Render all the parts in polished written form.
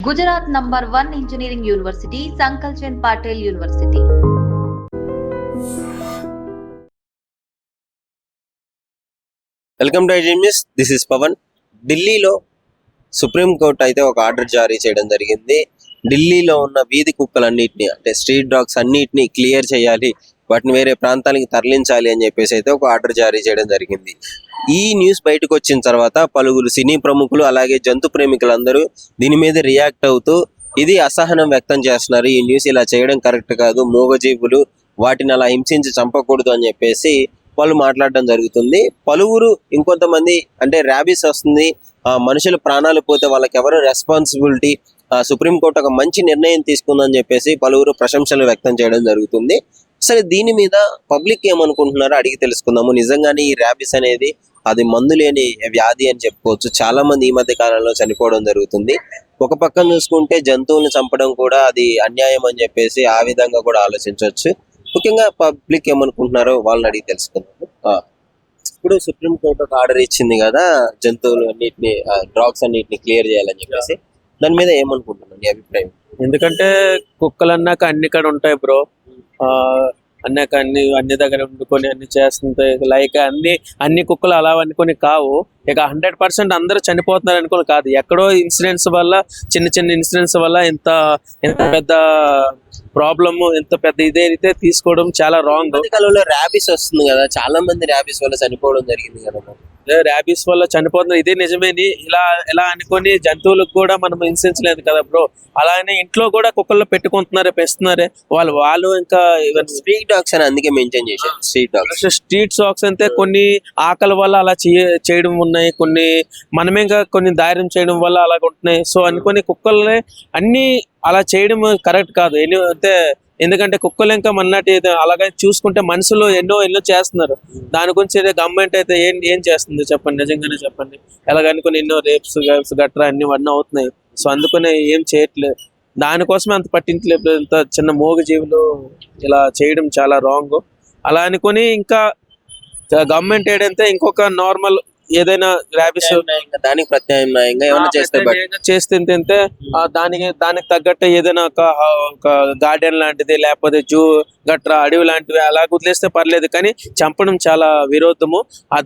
Gujarat number 1 engineering university, Sankalchand Patel university. Welcome to IG news. This is Pavan. ఢిల్లీలో supreme court అయితే ఒక order జారీ చేయడం జరిగింది. ఢిల్లీలో ఉన్న వీధి కుక్కలన్నిటిని, అంటే స్ట్రీట్ డాగ్స్ అన్నిటిని క్లియర్ చేయాలి, వాటిని వేరే ప్రాంతానికి తరలించాలి అని చెప్పేసి అయితే ఒక ఆర్డర్ జారీ చేయడం జరిగింది. ఈ న్యూస్ బయటకు వచ్చిన తర్వాత పలువురు సినీ ప్రముఖులు అలాగే జంతు ప్రేమికులందరూ దీని మీద రియాక్ట్ అవుతూ ఇది అసహనం వ్యక్తం చేస్తున్నారు. ఈ న్యూస్ ఇలా చేయడం కరెక్ట్ కాదు, మూగజీవులు, వాటిని అలా హింసించి చంపకూడదు అని చెప్పేసి వాళ్ళు మాట్లాడడం జరుగుతుంది. పలువురు ఇంకొంతమంది అంటే ర్యాబీస్ వస్తుంది, మనుషుల ప్రాణాలు పోతే వాళ్ళకి ఎవరు రెస్పాన్సిబిలిటీ, సుప్రీంకోర్టు ఒక మంచి నిర్ణయం తీసుకుందని చెప్పేసి పలువురు ప్రశంసలు వ్యక్తం చేయడం జరుగుతుంది. సరే, దీని మీద పబ్లిక్ ఏమనుకుంటున్నారో అడిగి తెలుసుకుందాము. నిజంగానే ఈ ర్యాబీస్ అనేది అది మందు లేని వ్యాధి అని చెప్పుకోవచ్చు. చాలా మంది ఈ మధ్య కాలంలో చనిపోవడం జరుగుతుంది. ఒక పక్కన చూసుకుంటే జంతువులను చంపడం కూడా అది అన్యాయం అని చెప్పేసి ఆ విధంగా కూడా ఆలోచించవచ్చు. ముఖ్యంగా పబ్లిక్ ఏమనుకుంటున్నారో వాళ్ళని అడిగి తెలుసుకుందాము. ఇప్పుడు సుప్రీంకోర్టు ఒక ఆర్డర్ ఇచ్చింది కదా, జంతువులు అన్నిటిని, డాగ్స్ అన్నిటిని క్లియర్ చేయాలని చెప్పేసి. దాని మీద ఏమనుకుంటున్నాను, నీ అభిప్రాయం? ఎందుకంటే కుక్కలు అన్నాక అన్ని కాడ ఉంటాయి బ్రో. అన్నాక అన్ని దగ్గర వండుకొని అన్ని చేస్తుంటాయి. లైక్ అన్ని కుక్కలు అలా అనుకొని కావు. ఇక 100% అందరూ చనిపోతున్నారు అనుకుని కాదు, ఎక్కడో ఇన్సిడెంట్స్ వల్ల, చిన్న ఇన్సిడెంట్స్ వల్ల ఇంత పెద్ద ప్రాబ్లమ్, ఇంత పెద్ద ఇదైతే తీసుకోవడం చాలా రాంగ్. కాలంలో ర్యాబీస్ వస్తుంది కదా, చాలా మంది ర్యాబీస్ వల్ల చనిపోవడం జరిగింది కదా. ర్యాబీస్ వల్ల చనిపోతున్నారు, ఇదే నిజమేని ఇలా అనుకొని జంతువులకు కూడా మనం హింసించలేదు కదా బ్రో. అలానే ఇంట్లో కూడా కుక్కల్లో పెట్టుకుంటున్నారే, పెస్తున్నారే వాళ్ళు. ఇంకా స్ట్రీట్ డాగ్స్ అని అందుకే మెన్షన్ చేశారు. స్ట్రీట్ డాగ్స్ అంటే కొన్ని ఆకలి వల్ల అలా చేయడం ఉన్నాయి, కొన్ని మనమే కొన్ని ధైర్యం చేయడం వల్ల అలాగ ఉంటున్నాయి. సో అనుకొని కుక్కల్ని అన్ని అలా చేయడం కరెక్ట్ కాదు. అంటే ఎందుకంటే కుక్కలు ఇంకా మన్నాటి అలాగే చూసుకుంటే మనుషులు ఎన్నో చేస్తున్నారు. దాని గురించి గవర్నమెంట్ అయితే ఏం చేస్తుంది చెప్పండి, నిజంగానే చెప్పండి. ఎలాగనుకుని ఎన్నో రేప్స్ గట్రా అన్నీ అవుతున్నాయి. సో అందుకనే ఏం చేయట్లేదు, దానికోసమే అంత పట్టించలేదు. ఇంత చిన్న మోగ జీవులు ఇలా చేయడం చాలా రాంగ్. అలా అనుకుని ఇంకా గవర్నమెంట్ ఏడంటే ఇంకొక నార్మల్ ఏదైనా ర్యాబీస్ దానికి ప్రత్యామ్నాయంగా ఏమైనా చేస్తే దానికి తగ్గట్టు ఏదైనా ఒక గార్డెన్ లాంటిది, లేకపోతే జూ గట్రా అడవి లాంటివి అలా వదిలేస్తే పర్లేదు, కానీ చంపడం చాలా విరోధము.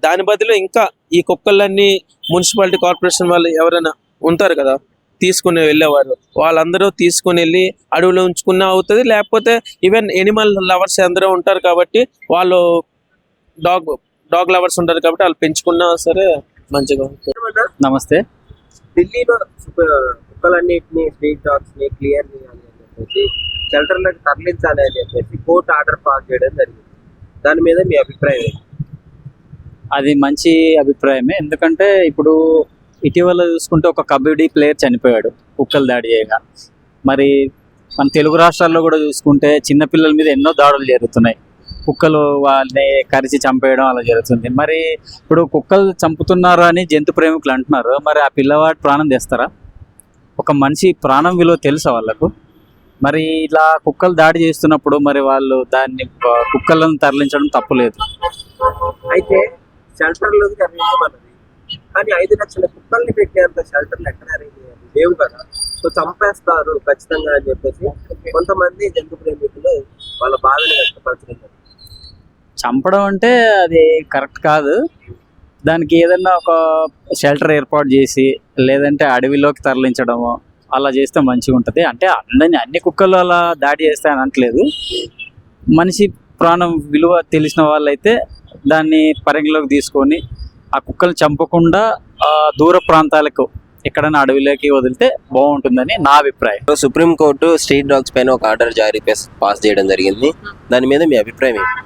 దాని బదులు ఇంకా ఈ కుక్కలన్నీ మున్సిపాలిటీ కార్పొరేషన్ వాళ్ళు ఎవరైనా ఉంటారు కదా, తీసుకుని వెళ్ళేవారు, వాళ్ళందరూ తీసుకుని వెళ్ళి అడవిలో ఉంచుకున్నా అవుతుంది. లేకపోతే ఈవెన్ ఎనిమల్ లవర్స్ అందరూ ఉంటారు కాబట్టి వాళ్ళు డాగ్ లవర్స్ ఉంటారు కాబట్టి వాళ్ళు పెంచుకున్నా సరే మంచిగా ఉంటుంది. నమస్తే. ఢిల్లీలో కుక్కలన్నిటిని, స్ట్రీట్ డాగ్స్ ని క్లియర్ చేయాలి అని చెప్పేసి, షెల్టర్లకు తరలించాలి అని చెప్పేసి కోర్టు ఆర్డర్ పాస్ చేయడం జరిగింది. దాని మీద మీ అభిప్రాయం ఏంటి? అది మంచి అభిప్రాయమే. ఎందుకంటే ఇప్పుడు ఇటీవల చూసుకుంటే ఒక కబడ్డీ ప్లేయర్ చనిపోయాడు కుక్కలు దాడి చేయగా. మరి మన తెలుగు రాష్ట్రాల్లో కూడా చూసుకుంటే చిన్నపిల్లల మీద ఎన్నో దాడులు జరుగుతున్నాయి, కుక్కలు వాళ్ళని కరిచి చంపేయడం అలా జరుగుతుంది. మరి ఇప్పుడు కుక్కలు చంపుతున్నారు అని జంతు ప్రేమికులు అంటున్నారు, మరి ఆ పిల్లవాడి ప్రాణం తెస్తారా? ఒక మనిషి ప్రాణం విలువ తెలుసా వాళ్ళకు? మరి ఇలా కుక్కలు దాడి చేస్తున్నప్పుడు మరి వాళ్ళు కుక్కలను తరలించడం తప్పులేదు. అయితే షెల్టర్లోకి తరలించమన్నది, కానీ 5 లక్షల కుక్కల్ని పెట్టేంత షెల్టర్లు ఎక్కడ లేవు కదా. సో చంపేస్తారు ఖచ్చితంగా అని చెప్పేసి కొంతమంది జంతు ప్రేమికులు వాళ్ళ బాధని వ్యక్తపరచడం. చంపడం అంటే అది కరెక్ట్ కాదు. దానికి ఏదన్నా ఒక షెల్టర్ ఏర్పాటు చేసి, లేదంటే అడవిలోకి తరలించడము అలా చేస్తే మంచిగా ఉంటుంది. అంటే అన్ని కుక్కలు అలా దాడి చేస్తే అని అనట్లేదు. మనిషి ప్రాణం విలువ తెలిసిన వాళ్ళైతే దాన్ని పరిగణలోకి తీసుకొని ఆ కుక్కలు చంపకుండా దూర ప్రాంతాలకు ఎక్కడైనా అడవిలోకి వదిలితే బాగుంటుందని నా అభిప్రాయం. సుప్రీంకోర్టు స్ట్రీట్ డాగ్స్ పైన ఒక ఆర్డర్ జారీ పాస్ చేయడం జరిగింది. దాని మీద మీ అభిప్రాయం ఏంటి?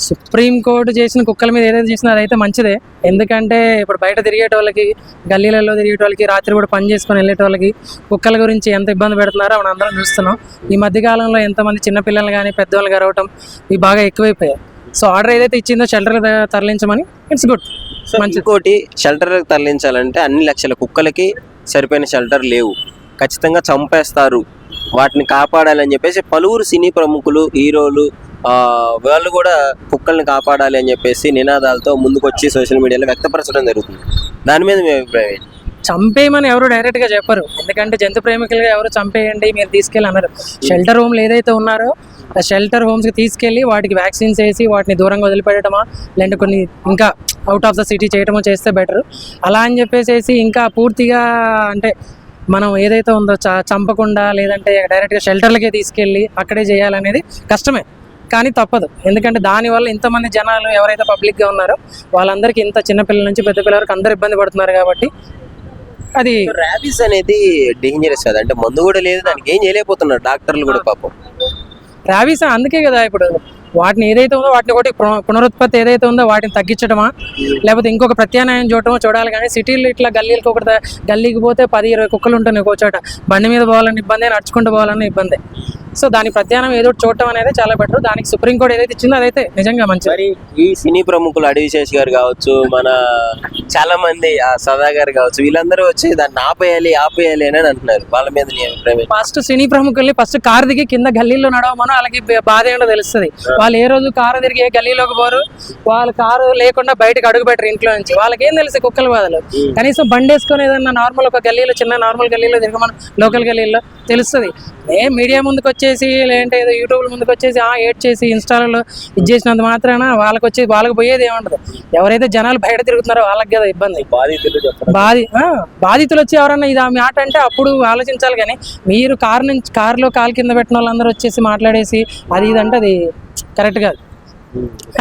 సుప్రీంకోర్టు చేసిన కుక్కల మీద ఏదైతే చేసినా అదైతే మంచిదే. ఎందుకంటే ఇప్పుడు బయట తిరిగేటోళ్ళకి, గల్లీలలో తిరిగేటోళ్ళకి, రాత్రి కూడా పని చేసుకొని వెళ్ళేటోళ్ళకి కుక్కల గురించి ఎంత ఇబ్బంది పెడుతున్నారో మనం అందరం చూస్తున్నాం. ఈ మధ్యకాలంలో ఎంతమంది చిన్నపిల్లలు కానీ పెద్దవాళ్ళు గరవటం ఇవి బాగా ఎక్కువైపోయాయి. సో ఆర్డర్ ఏదైతే ఇచ్చిందో షెల్టర్ తరలించమని, ఇట్స్ గుడ్. ఇంకోటి, షెల్టర్లకు తరలించాలంటే అన్ని లక్షల కుక్కలకి సరిపోయిన షెల్టర్ లేవు, ఖచ్చితంగా చంపేస్తారు, వాటిని కాపాడాలని చెప్పేసి పలువురు సినీ ప్రముఖులు, హీరోలు వాళ్ళు కూడా కుక్కల్ని కాపాడాలి అని చెప్పేసి నినాదాలతో ముందుకొచ్చి సోషల్ మీడియాలో వ్యక్తపరచడం జరుగుతుంది. దాని మీద మీ అభిప్రాయం ఏంటి? చంపేయమని ఎవరు డైరెక్ట్ గా చెప్పరు, ఎందుకంటే జంతు ప్రేమికులుగా ఎవరు చంపేయండి మీరు తీసుకెళ్ళి అన్నారు. షెల్టర్ హోమ్లు ఏదైతే ఉన్నారో ఆ షెల్టర్ హోమ్స్ కి తీసుకెళ్లి వాటికి వ్యాక్సిన్స్ వేసి వాటిని దూరంగా వదిలిపెట్టడమా, లేదంటే కొన్ని ఇంకా అవుట్ ఆఫ్ ద సిటీ చేయడమో చేస్తే బెటర్. అలా అని చెప్పేసి ఇంకా పూర్తిగా అంటే మనం ఏదైతే ఉందో చంపకుండా లేదంటే డైరెక్ట్గా షెల్టర్లకే తీసుకెళ్ళి అక్కడే చేయాలనేది కష్టమే, కానీ తప్పదు. ఎందుకంటే దానివల్ల ఇంతమంది జనాలు ఎవరైతే పబ్లిక్గా ఉన్నారో వాళ్ళందరికీ ఇంత చిన్నపిల్లల నుంచి పెద్ద పిల్లల వరకు అందరు ఇబ్బంది పడుతున్నారు కాబట్టి అది ర్యాబీస్ అనేది డేంజరస్ కదా, అంటే మందు కూడా లేదు, దానికి ఏం చేయలేకపోతున్నారు డాక్టర్లు కూడా పాపం. ర్యాబీస్ అందుకే కదా ఇప్పుడు వాటిని ఏదైతే ఉందో వాటిని ఒకటి పునరుత్పత్తి ఏదైతే ఉందో వాటిని తగ్గించడమా లేకపోతే ఇంకొక ప్రత్యామ్నాయం చూడాలి. కానీ సిటీలు ఇట్లా గల్లీలకు ఒకటి గల్లీకి పోతే 10-20 కుక్కలు ఉంటున్నాయి ఒక చోట, బండి మీద పోవాలని ఇబ్బంది, నడుచుకుంటూ పోవాలన్న ఇబ్బంది. సో దానికి ప్రత్యామ్నాయం ఏదో చూడటం అనేది చాలా బెటర్. దానికి సుప్రీంకోర్టు ఏదైతే ఇచ్చిందో అదైతే నిజంగా మంచిది. మరి ఈ సినీ ప్రముఖులు అడివిశేష్ గారు కావచ్చు, మన చాలా మంది సదా గారు కావచ్చు, వీళ్ళందరూ వచ్చి దాన్ని ఆపేయాలి అని అంటున్నారు. వాళ్ళ మీద నీ అభిప్రాయం? ఫస్ట్ సినీ ప్రముఖుల్ని ఫస్ట్ కారు దిగి కింద గల్లీలో నడవమనో అలాగే బాధ ఏంటో తెలుస్తుంది. వాళ్ళు ఏ రోజు కారు తిరిగి గల్లీలోకి పోరు, వాళ్ళు కారు లేకుండా బయటకు అడుగు పెట్టరు ఇంట్లో నుంచి. వాళ్ళకి ఏం తెలుసు కుక్కల బాధలు? కనీసం బండి వేసుకొని ఏదన్నా నార్మల్ ఒక గల్లీలో చిన్న నార్మల్ గల్లీలో తిరగమని లోకల్ గల్లీలో తెలుస్తుంది. మీడియా ముందుకు వచ్చేసి లేదంటే ఏదో యూట్యూబ్ ముందుకు వచ్చేసి ఏడ్ చేసి ఇన్స్టాలలో ఇది చేసినంత మాత్రాన వాళ్ళకి పోయేది ఏముండదు. ఎవరైతే జనాలు బయట తిరుగుతున్నారో వాళ్ళకి కదా ఇబ్బంది. బాధితులు వచ్చి ఎవరన్నా ఇది ఆ మాట అంటే అప్పుడు ఆలోచించాలి. కానీ మీరు కారులో కాలు కింద పెట్టిన వాళ్ళందరూ వచ్చేసి మాట్లాడేసి అది ఇదంటే అది కరెక్ట్ కాదు.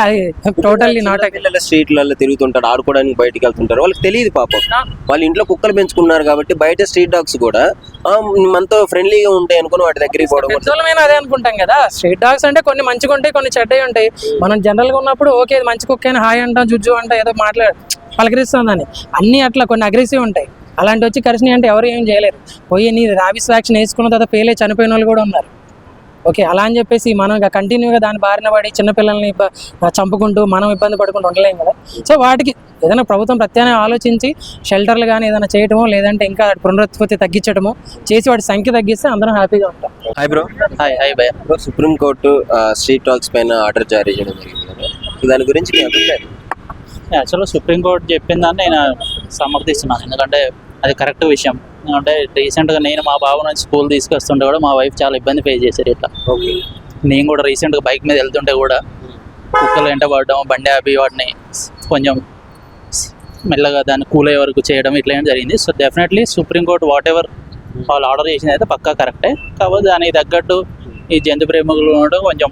అది టోటల్లీ నాట్. పిల్లల స్ట్రీట్లలో తిరుగుతుంటారు, ఆడుకోవడానికి బయటికి వెళ్తుంటారు, వాళ్ళకి తెలియదు పాపం. వాళ్ళు ఇంట్లో కుక్కలు పెంచుకున్నారు కాబట్టి బయట స్ట్రీట్ డాగ్స్ కూడా మనతో ఫ్రెండ్లీగా ఉంటాయి అనుకుని వాటి దగ్గరికి పోవడం. అదే అనుకుంటాం కదా, స్ట్రీట్ డాగ్స్ అంటే కొన్ని మంచిగా ఉంటాయి, కొన్ని చెడ్డవి ఉంటాయి. మనం జనరల్ గా ఉన్నప్పుడు ఓకే మంచి కుక్క అయినా హాయ్ అంటాం, జుజ్జు అంటాం, ఏదో పలకరిస్తుందని. అన్ని అట్లా కొన్ని అగ్రెసివ్ ఉంటాయి. అలాంటి వచ్చి కరిసినాయి అంటే ఎవరు ఏం చేయలేరు. పోయి నీ ర్యాబీస్ వ్యాక్సిన్ వేసుకున్న తర్వాత పేలే చనిపోయిన వాళ్ళు కూడా ఉన్నారు. ఓకే అలా అని చెప్పేసి మనం ఇక కంటిన్యూగా దాని బారిన పడి చిన్నపిల్లల్ని చంపుకుంటూ మనం ఇబ్బంది పడుకుంటూ ఉండలేం కదా. సో వాటికి ఏదైనా ప్రభుత్వం ప్రత్యామ్నాయం ఆలోచించి షెల్టర్లు కానీ ఏదైనా చేయటమో లేదంటే ఇంకా పునరుత్పత్తి తగ్గించడమో చేసి వాటి సంఖ్య తగ్గిస్తే అందరం హ్యాపీగా ఉంటాం. Hi bro. హాయ్ భయ్య. సుప్రీం కోర్టు స్ట్రీట్ డాగ్స్ పైన ఆర్డర్ జారీ చేయడం జరిగింది కదా, దాని గురించి మీ అభిప్రాయం? యాక్చువల్గా సుప్రీంకోర్టు చెప్పిన దాన్ని నేను సమర్థిస్తున్నాను, ఎందుకంటే అది కరెక్ట్ విషయం. ఎందుకంటే రీసెంట్గా నేను మా బాబు నుంచి స్కూల్ తీసుకొస్తుంటే కూడా మా వైఫ్ చాలా ఇబ్బంది ఫేస్ చేశారు ఇట్లా. నేను కూడా రీసెంట్గా బైక్ మీద వెళ్తుంటే కూడా కుక్కలు వెంట పడడం, బండి ఆపి వాటిని కొంచెం మెల్లగా దాన్ని కూల్ అయ్యే వరకు చేయడం ఇట్లా ఏం జరిగింది. So definitely supreme court what ever వాళ్ళు ఆర్డర్ చేసింది అయితే పక్కా కరెక్టే. కాబట్టి దానికి తగ్గట్టు ఈ జంతు ప్రేమికులు ఉండడం కొంచెం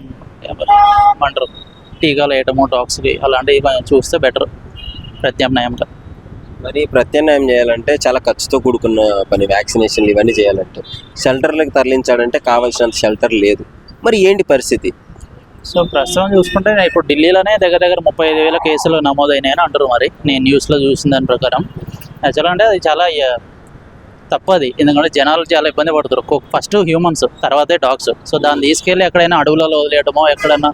అంటారు టీకాలు వేయటము డాగ్స్కి అలాంటివి కొంచెం చూస్తే బెటర్ ప్రత్యామ్నాయంగా. మరి ప్రత్యామ్నాయం చేయాలంటే చాలా ఖర్చుతో కూడుకున్న పని, వ్యాక్సినేషన్లు ఇవన్నీ చేయాలంటే. షెల్టర్లకు తరలించాడంటే కావాల్సినంత షెల్టర్ లేదు. మరి ఏంటి పరిస్థితి? సో ప్రస్తుతం చూసుకుంటే ఇప్పుడు ఢిల్లీలోనే దగ్గర 35,000 కేసులు నమోదైనాయని అంటారు. మరి నేను న్యూస్లో చూసిన దాని ప్రకారం యాక్చువల్గా అంటే అది చాలా తప్పది. ఎందుకంటే జనాలు చాలా ఇబ్బంది పడుతారు. ఫస్ట్ హ్యూమన్స్, తర్వాతే డాగ్స్. సో దాన్ని తీసుకెళ్ళి ఎక్కడైనా అడవులలో వదిలేయటమో ఎక్కడైనా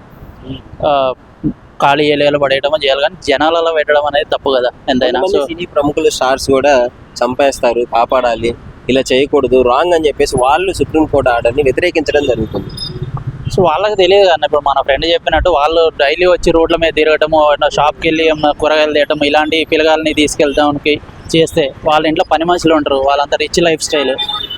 ఖాళీ ఏరియాలో పడేయటమో చేయాలి, కానీ జనాలలో పెట్టడం అనేది తప్పు కదా ఎంతైనా. సో సినీ ప్రముఖులు స్టార్స్ కూడా చంపేస్తారు, కాపాడాలి, ఇలా చేయకూడదు, రాంగ్ అని చెప్పేసి వాళ్ళు సుప్రీంకోర్టు ఆర్డర్ని వ్యతిరేకించడం జరుగుతుంది. సో వాళ్ళకి తెలియదు కదా. ఇప్పుడు మన ఫ్రెండ్ చెప్పినట్టు వాళ్ళు డైలీ వచ్చి రోడ్ల మీద తిరగటము, షాప్కి వెళ్ళి కూరగాయలు తేయటము, ఇలాంటి పిల్లగాల్ని తీసుకెళ్తానికి చేస్తే వాళ్ళ ఇంట్లో పని మనుషులు ఉంటారు, వాళ్ళంతా రిచ్ లైఫ్ స్టైల్.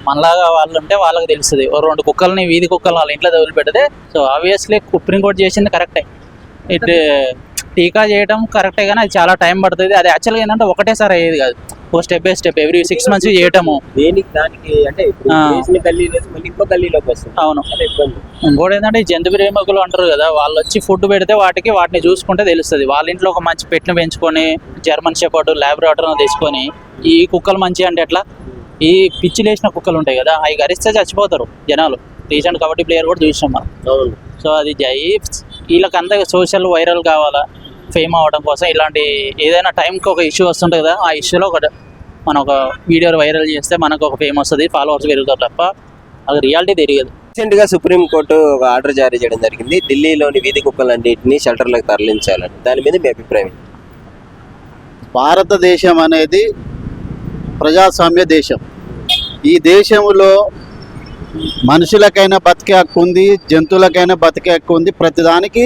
మనలాగా వాళ్ళు ఉంటే వాళ్ళకి తెలుస్తుంది. 2 కుక్కల్ని వీధి కుక్కలు వాళ్ళ ఇంట్లో వదిలిపెడితే సో ఆబ్వియస్లీ సుప్రీంకోర్టు చేసింది కరెక్టే. ఇటు టీకా చేయడం కరెక్టే, కానీ అది చాలా టైం పడుతుంది. అది యాక్చువల్గా ఏంటంటే ఒకటేసారి అయ్యేది కాదు, step by step every 6 months చేయటము. దానికి అంటే అవును. ఇంకోటి ఏంటంటే ఈ జంతు ప్రేమికులు అంటారు కదా, వాళ్ళు వచ్చి ఫుడ్ పెడితే వాటిని చూసుకుంటే తెలుస్తుంది. వాళ్ళ ఇంట్లో ఒక మంచి పెట్ను పెంచుకొని జర్మన్ షెపర్డ్ లాబ్రాడోర్ తెచ్చుకొని ఈ కుక్కలు మంచి అంటే ఎట్లా, ఈ పిచ్చి లేచిన కుక్కలు ఉంటాయి కదా అవి గరిస్తే చచ్చిపోతారు జనాలు. రీసెంట్ కబడ్డీ ప్లేయర్ కూడా చూసినాం మనం. సో అది వీళ్ళకంతా సోషల్ వైరల్ కావాలా, ఫేమ్ అవ్వడం కోసం ఇలాంటి ఏదైనా టైంకి ఒక ఇష్యూ వస్తుంటుంది కదా, ఆ ఇష్యూలో మనం ఒక వీడియో వైరల్ చేస్తే మనకు ఒక ఫేమ్ వస్తుంది, ఫాలోవర్స్ పెరుగుతారు తప్ప అది రియాలిటీ తెలియదు. రీసెంట్గా సుప్రీంకోర్టు ఒక ఆర్డర్ జారీ చేయడం జరిగింది, ఢిల్లీలోని వీధి కుక్కలన్నింటినీ షెల్టర్లకు తరలించాలని. దాని మీద మీ అభిప్రాయం? భారతదేశం అనేది ప్రజాస్వామ్య దేశం. ఈ దేశంలో మనుషులకైనా బతికే హక్కు ఉంది, జంతువులకైనా బతికే హక్కు ఉంది. ప్రతిదానికి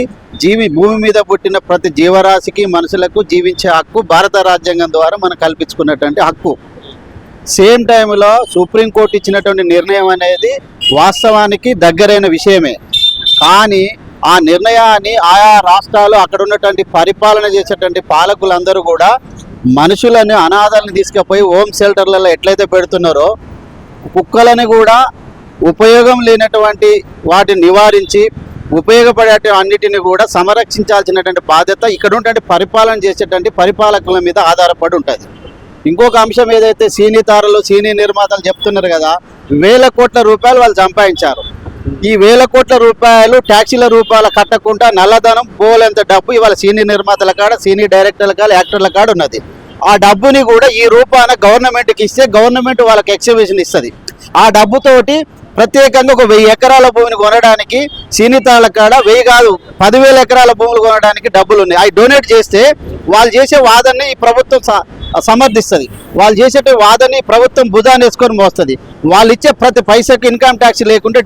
భూమి మీద పుట్టిన ప్రతి జీవరాశికి మనుషులకు జీవించే హక్కు భారత రాజ్యాంగం ద్వారా మనం కల్పించుకున్నటువంటి హక్కు. సేమ్ టైంలో సుప్రీంకోర్టు ఇచ్చినటువంటి నిర్ణయం అనేది వాస్తవానికి దగ్గరైన విషయమే. కానీ ఆ నిర్ణయాన్ని ఆయా రాష్ట్రాలు అక్కడ ఉన్నటువంటి పరిపాలన చేసేటువంటి పాలకులందరూ కూడా మనుషులను అనాథాలను తీసుకుపోయి హోమ్ షెల్టర్లలో ఎట్లయితే పెడుతున్నారో కుక్కలని కూడా ఉపయోగం లేనటువంటి వాటిని నివారించి ఉపయోగపడే అన్నిటిని కూడా సంరక్షించాల్సినటువంటి బాధ్యత ఇక్కడ ఉన్నటువంటి పరిపాలన చేసేటువంటి పరిపాలకుల మీద ఆధారపడి ఉంటుంది. ఇంకొక అంశం ఏదైతే సినీ తారలు సినీ నిర్మాతలు చెప్తున్నారు కదా, 1,000 కోట్ల రూపాయలు వాళ్ళు సంపాదించారు. ఈ 1,000 కోట్ల రూపాయలు ట్యాక్సీల రూపాయలు కట్టకుండా నల్లధనం పోలేంత డబ్బు ఇవాళ సినీ నిర్మాతల కాడ, సినీ డైరెక్టర్ల కాడ, యాక్టర్ల కాడ ఉన్నది. ఆ డబ్బుని కూడా ఈ రూపాన గవర్నమెంట్కి ఇస్తే గవర్నమెంట్ వాళ్ళకి ఎక్సిబిషన్ ఇస్తుంది. ఆ డబ్బుతోటి ప్రత్యేకంగా ఒక 1000 ఎకరాల భూమిని కొనడానికి సినీ తారల కాడ 1000 కాదు 10,000 ఎకరాల భూములు కొనడానికి డబ్బులు ఉన్నాయి. అవి డొనేట్ చేస్తే వాళ్ళు చేసే వాదనని ఈ ప్రభుత్వం సమర్థిస్తుంది. వాళ్ళు చేసే వాదనని ప్రభుత్వం భుజాన్ని వేసుకొని మోస్తుంది. వాళ్ళు ఇచ్చే ప్రతి పైసకి ఇన్కమ్ ట్యాక్స్ లేకుండా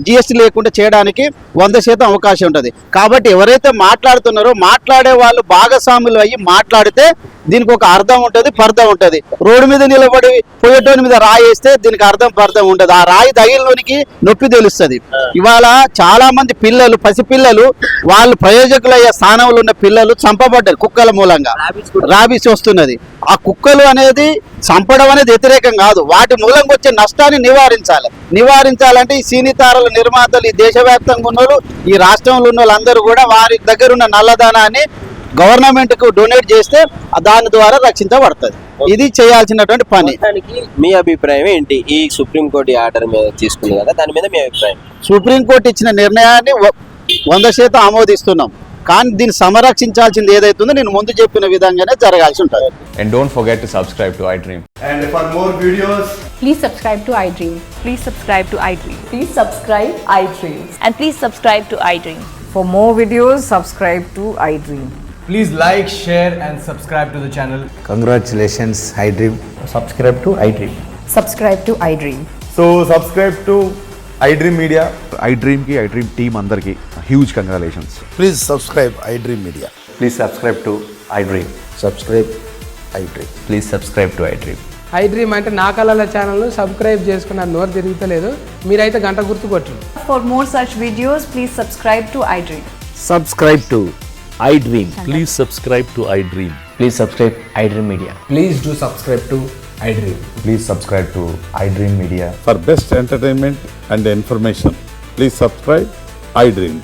జిఎస్టీ లేకుండా చేయడానికి 100% అవకాశం ఉంటుంది. కాబట్టి ఎవరైతే మాట్లాడుతున్నారో మాట్లాడే వాళ్ళు భాగస్వాములు అయ్యి మాట్లాడితే దీనికి ఒక అర్థం ఉంటుంది, పర్థం ఉంటుంది. రోడ్డు మీద నిలబడి పోయేటోని మీద రాయి వేస్తే దీనికి అర్థం పర్థం ఉంటుంది. ఆ రాయి తగిలిలోనికి నొప్పి తెలుస్తుంది. ఇవాళ చాలా మంది పిల్లలు, పసిపిల్లలు, వాళ్ళు ప్రయోజకులయ్యే స్థానంలో ఉన్న పిల్లలు చంపబడ్డారు కుక్కల మూలంగా. రాబీస్ వస్తున్నది. ఆ కుక్కలు అనేది చంపడం అనేది వ్యతిరేకం కాదు, వాటి మూలంగా వచ్చే నష్టాన్ని నివారించాలంటే ఈ సినీ తారల నిర్మాతలు, ఈ దేశవ్యాప్తంగా ఉన్న వాళ్ళు, ఈ రాష్ట్రంలో ఉన్న వాళ్ళందరూ కూడా వారి దగ్గర ఉన్న నల్లధనాన్ని గవర్నమెంట్ కు డొనేట్ చేస్తే దాని ద్వారా రక్షించబడుతుంది. ఇది చేయాల్సినటువంటి పని. మీ అభిప్రాయం ఏంటి? ఈ సుప్రీంకోర్టు ఆర్డర్ మీద తీసుకుంది కదా, దాని మీద మీ అభిప్రాయం? సుప్రీంకోర్టు ఇచ్చిన నిర్ణయాన్ని 100% ఆమోదిస్తున్నాం. కానీ దీన్ని సంరక్షించాల్సింది ఏదైతుందో నేను ముందు చెప్పిన విధంగానే జరగాల్సి ఉంటుంది. And don't forget to subscribe to iDream. And for more videos, please subscribe to iDream. Please subscribe to iDream. Please subscribe iDream. And please subscribe to iDream. For more videos, subscribe to iDream. please like, share and subscribe to the channel. Congratulations, iDream. Subscribe to iDream. Subscribe to iDream. So subscribe to iDream Media. iDream ki iDream team andarki huge congratulations. Please subscribe iDream Media. Please subscribe to iDream. Subscribe iDream. Please subscribe to iDream. iDream అంటే నా కళల channel subscribe చేసుకున్న నోరు తిరుగుతలేదు, మీరైతే గంట గుర్తు కొట్టండి. For more such videos, please subscribe to iDream. Subscribe to iDream. Please subscribe to iDream. Please subscribe iDream Media. Please do subscribe to iDream. Please subscribe to iDream Media. For best entertainment and information, please subscribe iDream.